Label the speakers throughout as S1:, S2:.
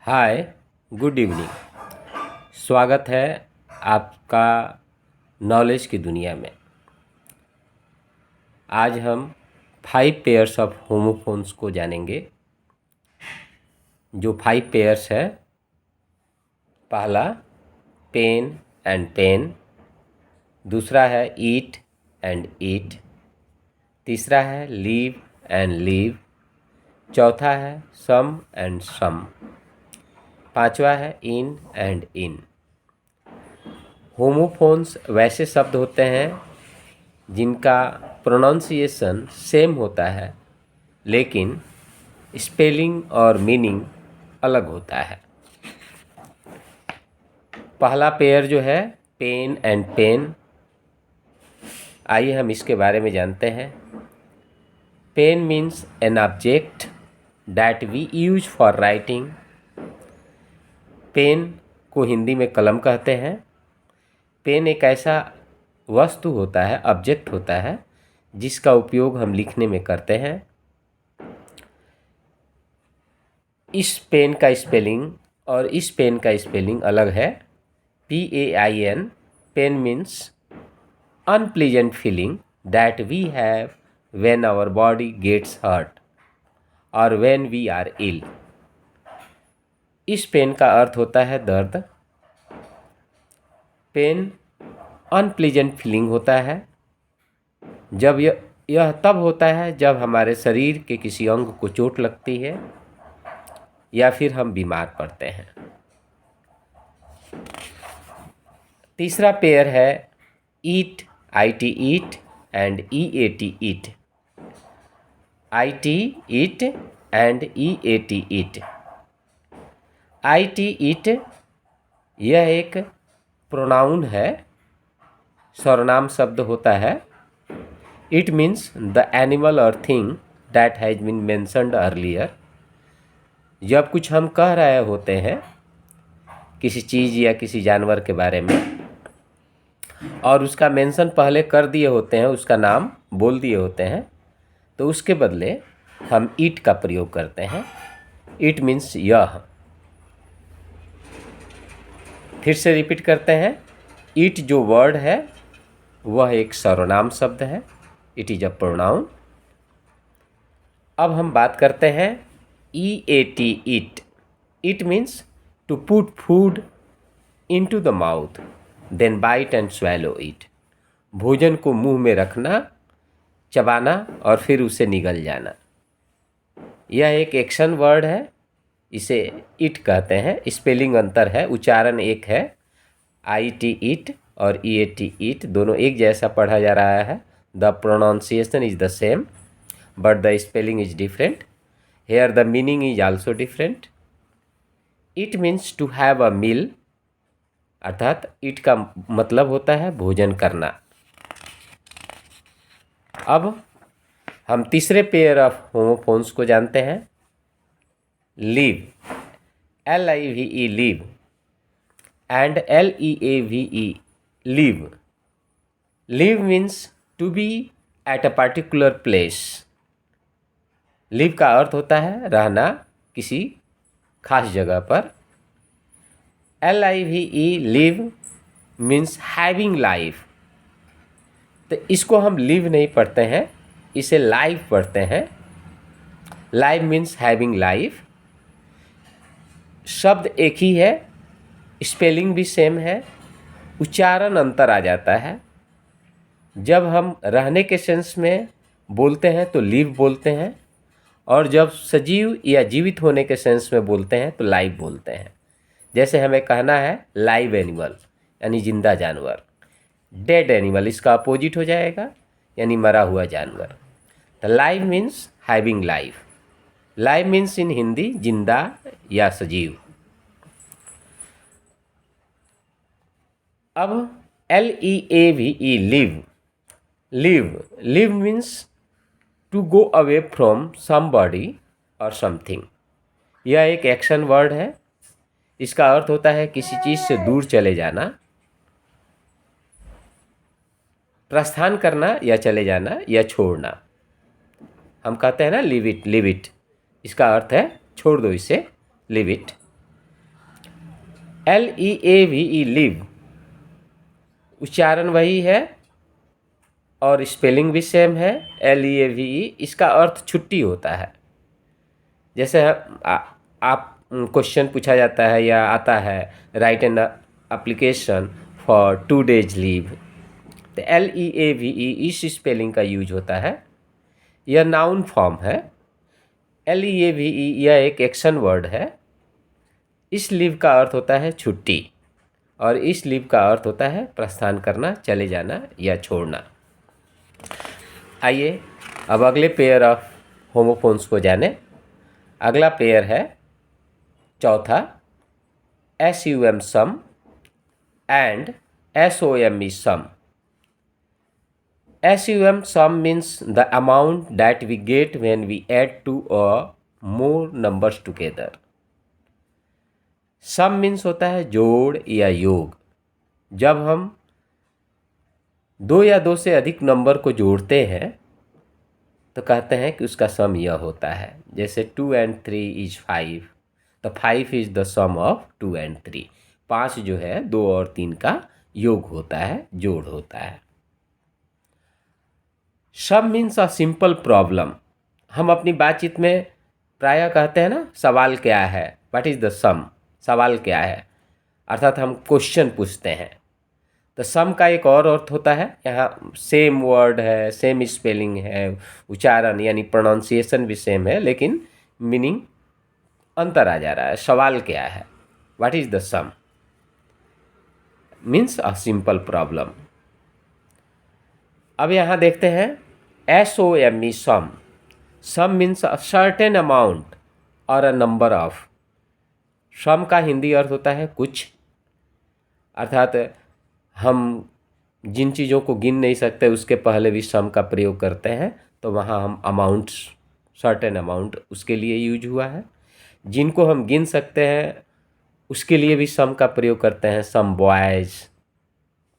S1: हाय, good evening. स्वागत है आपका नॉलेज की दुनिया में। आज हम 5 पेयर्स ऑफ होमोफोन्स को जानेंगे। जो 5 पेयर्स है, पहला पेन एंड पेन, दूसरा है ईट एंड ईट, तीसरा है लीव एंड लीव, चौथा है सम एंड सम, पांचवा है इन एंड इन। होमोफोन्स वैसे शब्द होते हैं जिनका प्रोनाउंसिएशन सेम होता है, लेकिन स्पेलिंग और मीनिंग अलग होता है। पहला पेयर जो है पेन एंड पेन, आइए हम इसके बारे में जानते हैं। Pen means an object that we use for writing. Pen को हिंदी में कलम कहते हैं। पेन एक ऐसा वस्तु होता है, ऑब्जेक्ट होता है, जिसका उपयोग हम लिखने में करते हैं। इस पेन का स्पेलिंग और इस पेन का स्पेलिंग अलग है। PAIN, pen means unpleasant feeling that we have when our body gets hurt और व्हेन वी आर इल। इस पेन का अर्थ होता है दर्द। पेन अनप्लीजेंट फीलिंग होता है जब यह तब होता है जब हमारे शरीर के किसी अंग को चोट लगती है या फिर हम बीमार पड़ते हैं। तीसरा पेयर है it, IT it and EAT eat. IT it and EAT eat. IT it यह एक प्रोनाउन है, सर्वनाम शब्द होता है। इट मीन्स द एनिमल और thing that has been mentioned earlier. जब कुछ हम कह रहे होते हैं किसी चीज़ या किसी जानवर के बारे में और उसका मेंशन पहले कर दिए होते हैं, उसका नाम बोल दिए होते हैं, तो उसके बदले हम ईट का प्रयोग करते हैं। इट मीन्स यह। फिर से रिपीट करते हैं। ईट जो वर्ड है वह एक सर्वनाम शब्द है। It is a pronoun. अब हम बात करते हैं EAT eat. It means to put food into the mouth then bite and swallow it. भोजन को मुंह में रखना, चबाना और फिर उसे निगल जाना। यह एक एक्शन वर्ड है, इसे इट कहते हैं। स्पेलिंग अंतर है, उच्चारण एक है। IT ईट और EAT ईट दोनों एक जैसा पढ़ा जा रहा है। The pronunciation is the same but the spelling is different. Here the meaning is also different. It means to have a meal, अर्थात ईट का मतलब होता है भोजन करना। अब हम तीसरे पेयर ऑफ होमोफोन्स को जानते हैं। Leave, LIVE leave and LEAVE live. Live means to be at a particular place. live का अर्थ होता है रहना किसी खास जगह पर। LIVE live means having life। तो इसको हम live नहीं पढ़ते हैं, इसे life पढ़ते हैं। life means having life। शब्द एक ही है, स्पेलिंग भी सेम है, उच्चारण अंतर आ जाता है। जब हम रहने के सेंस में बोलते हैं तो लिव बोलते हैं, और जब सजीव या जीवित होने के सेंस में बोलते हैं तो लाइव बोलते हैं। जैसे हमें कहना है लाइव एनिमल यानी जिंदा जानवर। डेड एनिमल इसका अपोजिट हो जाएगा, यानी मरा हुआ जानवर। तो live means having life. Live means in Hindi जिंदा या सजीव। अब LEAVE leave. Leave means to go away from somebody और समथिंग। यह एक एक्शन वर्ड है। इसका अर्थ होता है किसी चीज़ से दूर चले जाना, प्रस्थान करना या चले जाना या छोड़ना। हम कहते हैं ना लिव इट, इसका अर्थ है छोड़ दो इसे, लिव इट। LEAVE लिव, उच्चारण वही है और स्पेलिंग भी सेम है। LEAVE, इसका अर्थ छुट्टी होता है। जैसे आप क्वेश्चन पूछा जाता है या आता है, right an application for 2 days leave, तो LEAVE इस स्पेलिंग का यूज होता है। यह नाउन फॉर्म है। LEAVE यह एक एक्शन वर्ड है। इस लीव का अर्थ होता है छुट्टी और इस लीव का अर्थ होता है प्रस्थान करना, चले जाना या छोड़ना। आइए अब अगले पेयर ऑफ होमोफोन्स को जाने। अगला पेयर है चौथा, SUM sum and SOME some. SUM sum means the amount that we get when we add two or more numbers together. Sum means होता है जोड़ या योग। जब हम दो या दो से अधिक नंबर को जोड़ते हैं तो कहते हैं कि उसका सम यह होता है। जैसे 2 and 3 is 5, तो 5 is the sum of 2 and 3। 5 जो है 2 और 3 का योग होता है, जोड़ होता है। सम मीन्स अ सिंपल प्रॉब्लम। हम अपनी बातचीत में प्रायः कहते हैं ना, सवाल क्या है, व्हाट इज़ द सम, सवाल क्या है, अर्थात हम क्वेश्चन पूछते हैं। तो सम का एक और अर्थ होता है, यहाँ सेम वर्ड है, सेम स्पेलिंग है, उच्चारण यानी प्रोनाउंसिएशन भी सेम है, लेकिन मीनिंग अंतर आ जा रहा है। सवाल क्या है, what is the sum, means a simple problem. अब यहाँ देखते हैं SOME some. Some means a certain amount और अ नंबर ऑफ। सम का हिंदी अर्थ होता है कुछ, अर्थात हम जिन चीज़ों को गिन नहीं सकते उसके पहले भी सम का प्रयोग करते हैं, तो वहाँ हम अमाउंट, सर्टेन अमाउंट उसके लिए यूज हुआ है। जिनको हम गिन सकते हैं उसके लिए भी सम का प्रयोग करते हैं। सम बॉयज़,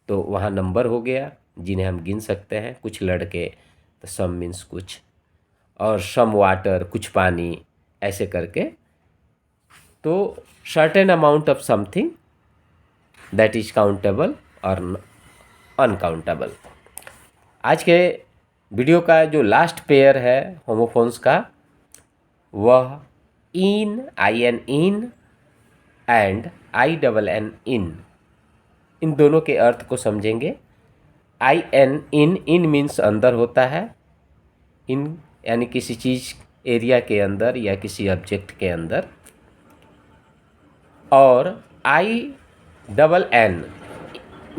S1: तो वहाँ नंबर हो गया जिन्हें हम गिन सकते हैं, कुछ लड़के, तो सम मीन्स कुछ, और सम वाटर, कुछ पानी, ऐसे करके। तो certain amount of something that is countable और अनकाउंटेबल। आज के वीडियो का जो लास्ट पेयर है होमोफोन्स का, वह इन, IN इन एंड INN इन, इन दोनों के अर्थ को समझेंगे। IN इन मीन्स अंदर होता है, इन यानी किसी चीज़ एरिया के अंदर या किसी ऑब्जेक्ट के अंदर, और INN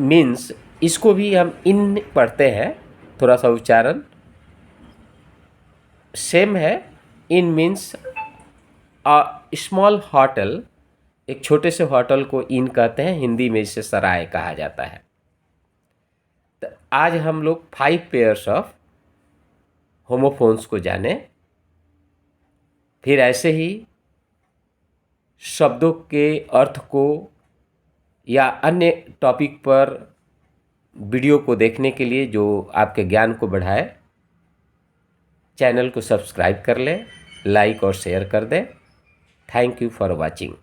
S1: मीन्स, इसको भी हम इन पढ़ते हैं, थोड़ा सा उच्चारण सेम है। इन मीन्स अ स्मॉल होटल, एक छोटे से होटल को इन कहते हैं, हिंदी में इसे सराय कहा जाता है। तो आज हम लोग 5 पेयर्स ऑफ होमोफोन्स को जाने। फिर ऐसे ही शब्दों के अर्थ को या अन्य टॉपिक पर वीडियो को देखने के लिए जो आपके ज्ञान को बढ़ाए, चैनल को सब्सक्राइब कर लें, लाइक और शेयर कर दें। Thank you for watching.